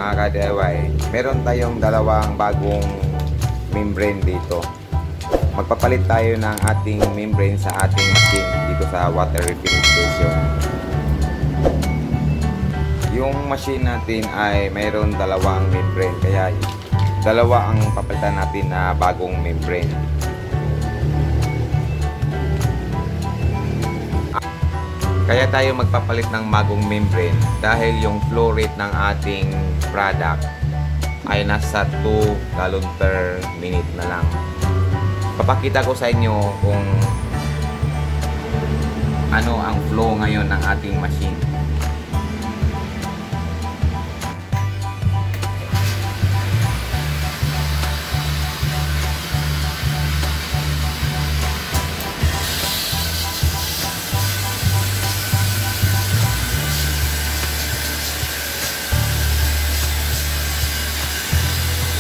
mga ka-DIY, meron tayong dalawang bagong membrane dito. Magpapalit tayo ng ating membrane sa ating machine dito sa water refilling station. Yung machine natin ay mayroon dalawang membrane, kaya dalawa ang papalitan natin na bagong membrane. Kaya tayo magpapalit ng bagong membrane dahil yung flow rate ng ating product ay nasa 2 gallon per minute na lang. Papakita ko sa inyo kung ano ang flow ngayon ng ating machine.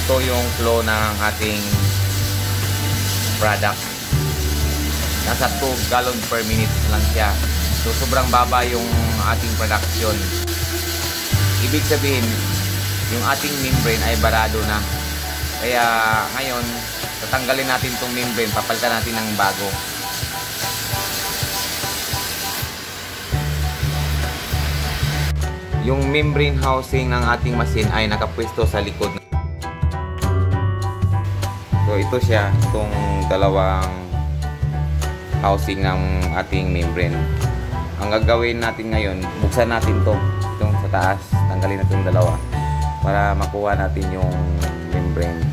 Ito yung flow ng ating product. Nasa 2 gallon per minute lang siya. So sobrang baba yung ating production. Ibig sabihin, yung ating membrane ay barado na. Kaya ngayon, tatanggalin natin itong membrane, papalitan natin ng bago. Yung membrane housing ng ating machine ay nakapwesto sa likod. So ito siya, itong dalawang housing ng ating membrane. Ang gagawin natin ngayon, buksan natin itong sa taas, tanggalin natin yung dalawa para makuha natin yung membrane.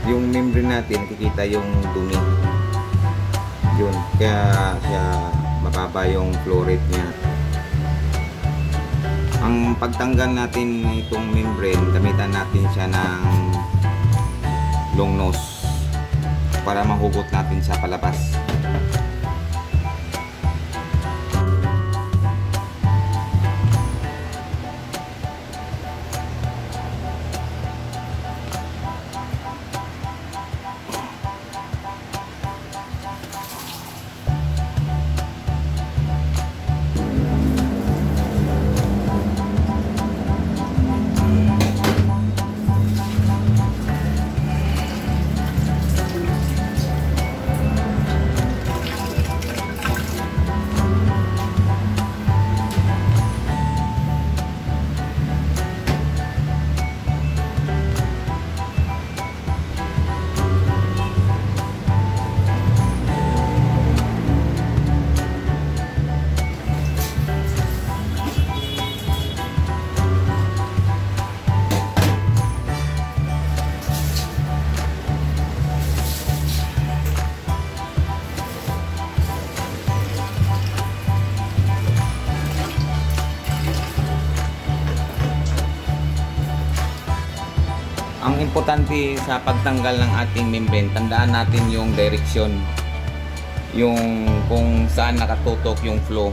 Yung membrane natin, nakikita yung dumi. Yun, kaya mababa yung flow rate niya. Ang pagtanggal natin itong membrane, gamitan natin siya ng long nose para mahugot natin siya palabas. Ang importante sa pagtanggal ng ating membrane, tandaan natin yung direction, yung kung saan nakatutok yung flow.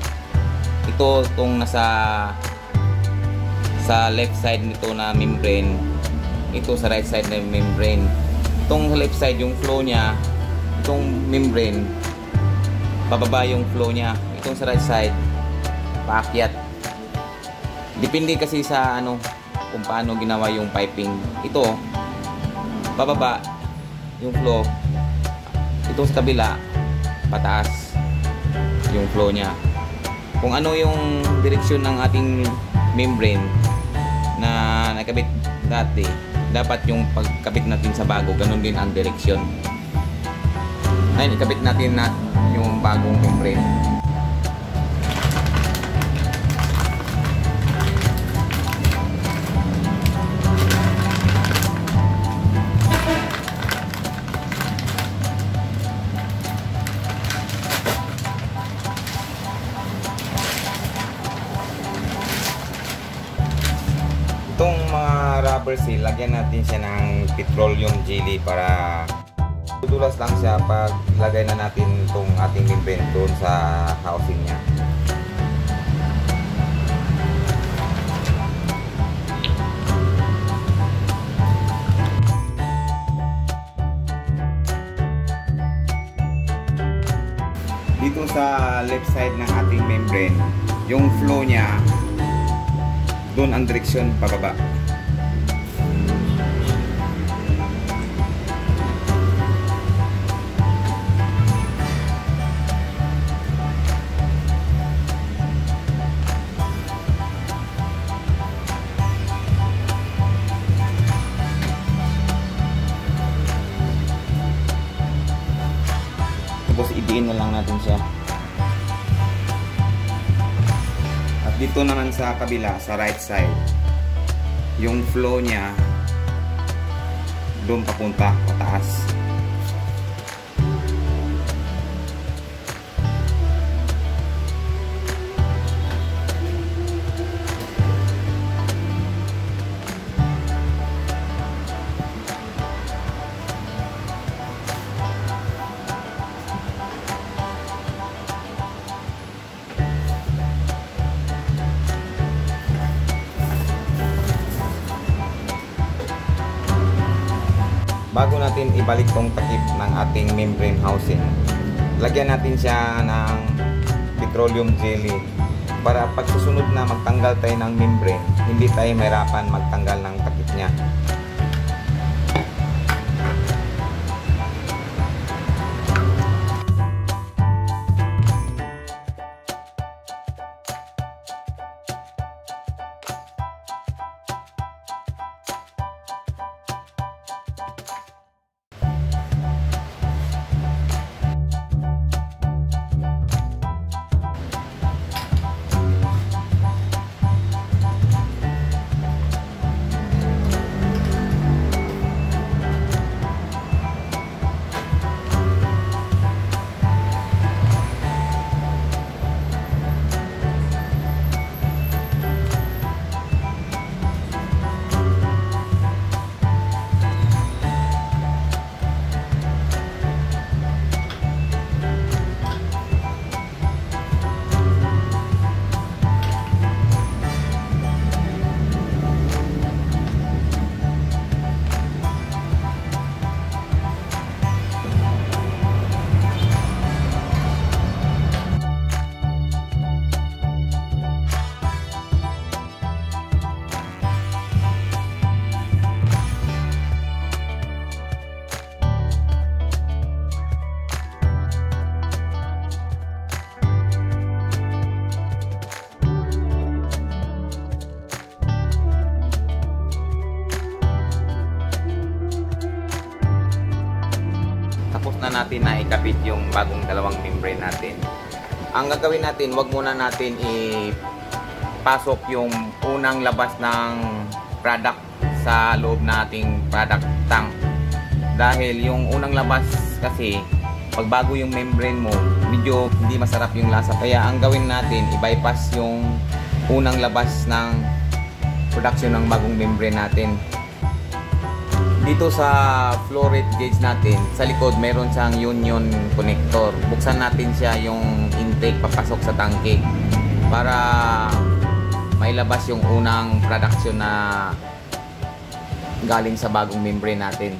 Ito itong sa left side nito na membrane, ito sa right side na membrane. Itong left side yung flow niya, itong membrane pababa yung flow niya, itong sa right side paakyat. Depende kasi sa kung paano ginawa yung piping. Ito pababa yung flow, ito sa kabila pataas yung flow niya. Kung ano yung direksyon ng ating membrane na nakabit dati, dapat yung pagkabit natin sa bago ganun din ang direksyon. Ayun, ikabit natin yung bagong membrane. Itong mga rubber seal, lagyan natin siya ng petroleum jelly para dudulas lang siya pag lagay na natin itong ating membrane doon sa housing niya. Dito sa left side ng ating membrane, yung flow niya doon ang direksyon pababa. Tapos idiin na lang natin siya. Dito naman sa kabila, sa right side, yung flow niya doon papunta pataas. Bago natin ibalik tong takip ng ating membrane housing, lagyan natin siya ng petroleum jelly para pag susunod na magtanggal tayo ng membrane, hindi tayo mahirapan magtanggal ng takip niya. na natin na ikabit yung bagong dalawang membrane natin. Ang gagawin natin, wag muna natin ipasok yung unang labas ng product sa loob nating product tank. Dahil yung unang labas kasi, pag bago yung membrane mo, medyo hindi masarap yung lasa. Kaya ang gawin natin, i-bypass yung unang labas ng production ng bagong membrane natin. dito sa flow rate gauge natin, sa likod meron siyang union connector. Buksan natin siya yung intake papasok sa tangke para mailabas yung unang production na galing sa bagong membrane natin.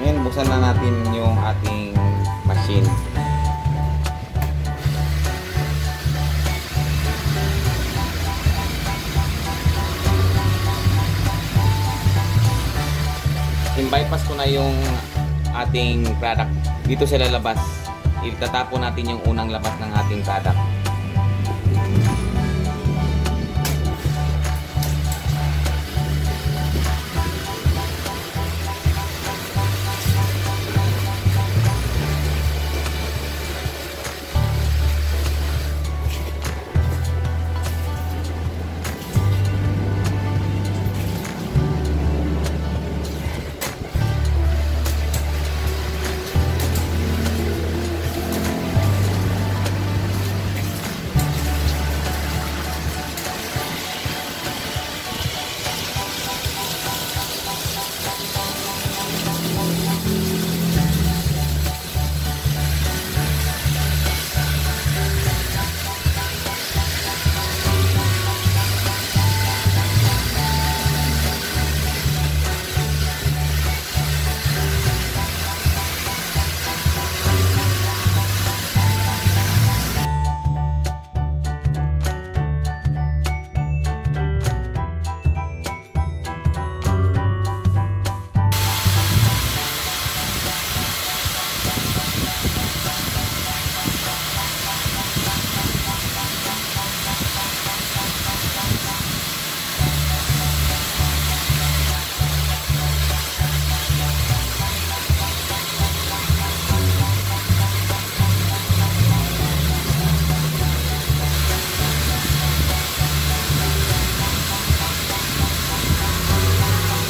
Ngayon, buksan na natin yung ating machine. In-bypass ko na yung ating product. Dito sa lalabas. Itatapon natin yung unang labas ng ating product.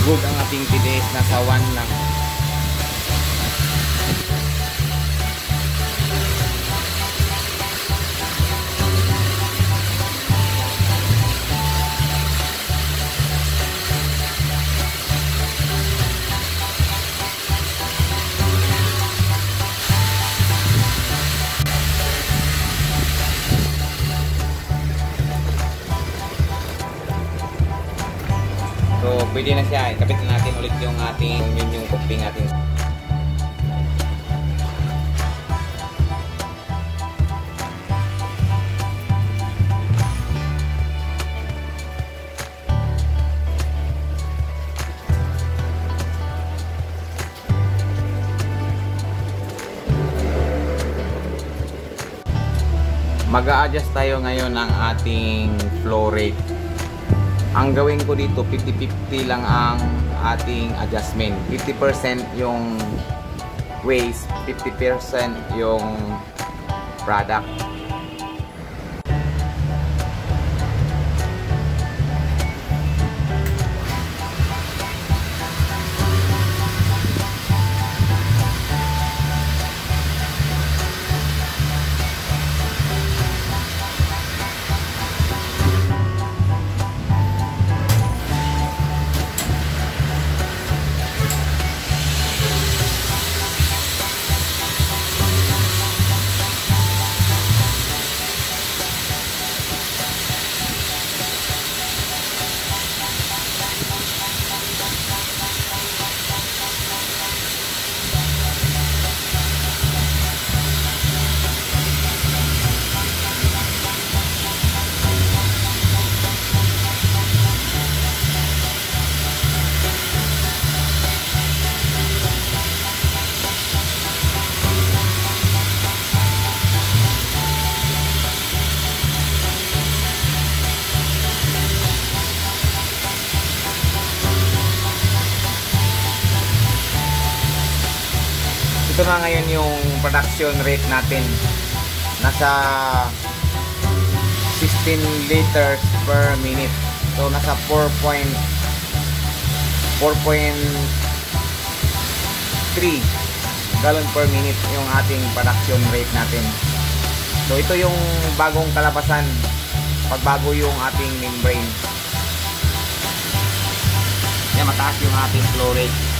Good ang ating TDS, nasa 1 lang. So, pwede na siya. Ikabit na natin ulit yung ating yung cooking natin. Mag-a-adjust tayo ngayon ng ating flow rate. Ang gawin ko dito, 50-50 lang ang ating adjustment. 50% yung waste, 50% yung product. ito na ngayon yung production rate natin. Nasa 16 liters per minute. So nasa 4.3 gallon per minute yung ating production rate natin. So ito yung bagong kalabasan pagbago yung ating membrane. Yan, mataas yung ating flow rate.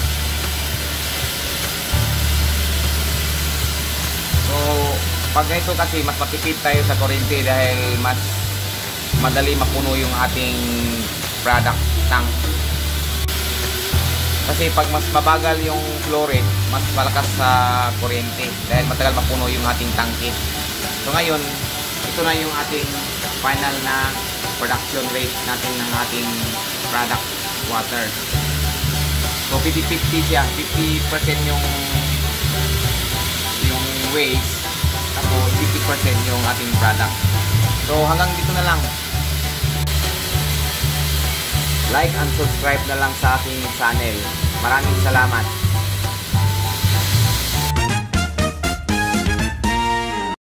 So pag ito kasi mas matipid tayo sa kuryente dahil mas madali mapuno yung ating product tank. Kasi pag mas mabagal yung flow rate, mas malakas sa kuryente dahil matagal mapuno yung ating tangke. So ngayon, ito na yung ating final na production rate natin ng ating product water. So 50-50 siya, 50% yung waste, tapos 50% yung ating product. So hanggang dito na lang. Like and subscribe na lang sa aking channel. Maraming salamat.